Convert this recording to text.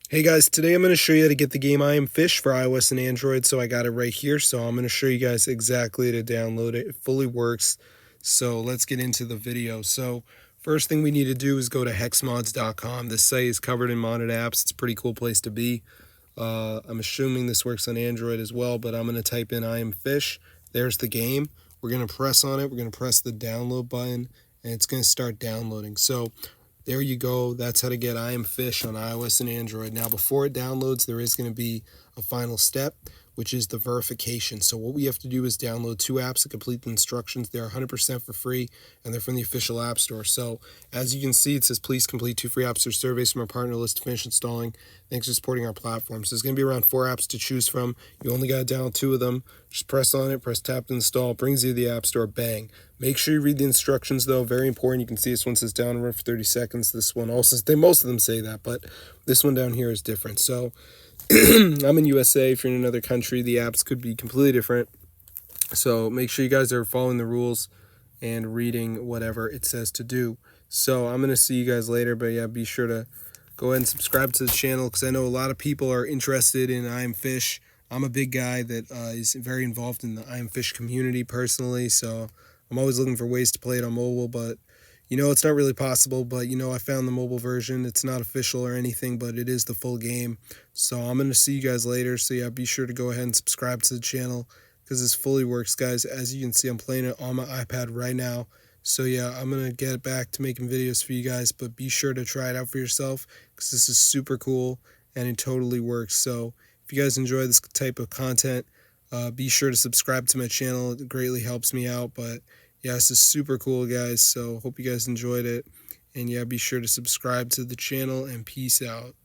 Hey guys, today I'm going to show you how to get the game I Am Fish for iOS and Android. So I got it right here. So I'm going to show you guys exactly how to download it. It fully works. So let's get into the video. So first thing we need to do is go to hexmods.com. This site is covered in modded apps. It's a pretty cool place to be. I'm assuming this works on Android as well, but I'm going to type in I Am Fish. There's the game. We're going to press on it. We're going to press the download button and it's going to start downloading. So there you go. That's how to get I Am Fish on iOS and Android. Now, before it downloads, there is going to be a final step, which is the verification. So what we have to do is download 2 apps to complete the instructions. They're 100% for free, and they're from the official App Store. So as you can see, it says, please complete 2 free App Store surveys from our partner list to finish installing. Thanks for supporting our platform. So there's going to be around 4 apps to choose from. You only got to download 2 of them. Just press on it, press tap to install. It brings you to the App Store, bang. Make sure you read the instructions, though. Very important. You can see this one says download for 30 seconds. This one also, most of them say that, but this one down here is different. So I'm in USA. If you're in another country, the apps could be completely different. So make sure you guys are following the rules and reading whatever it says to do. So I'm going to see you guys later, but yeah, be sure to go ahead and subscribe to the channel because I know a lot of people are interested in I Am Fish. I'm a big guy that is very involved in the I Am Fish community personally, so I'm always looking for ways to play it on mobile, but it's not really possible, but I found the mobile version. It's not official or anything, but it is the full game. So I'm going to see you guys later. So yeah, be sure to go ahead and subscribe to the channel because this fully works, guys. As you can see, I'm playing it on my iPad right now. So yeah, I'm going to get back to making videos for you guys, but be sure to try it out for yourself because this is super cool and it totally works. So if you guys enjoy this type of content, be sure to subscribe to my channel. It greatly helps me out, but yeah, this is super cool, guys. So hope you guys enjoyed it. And yeah, be sure to subscribe to the channel and peace out.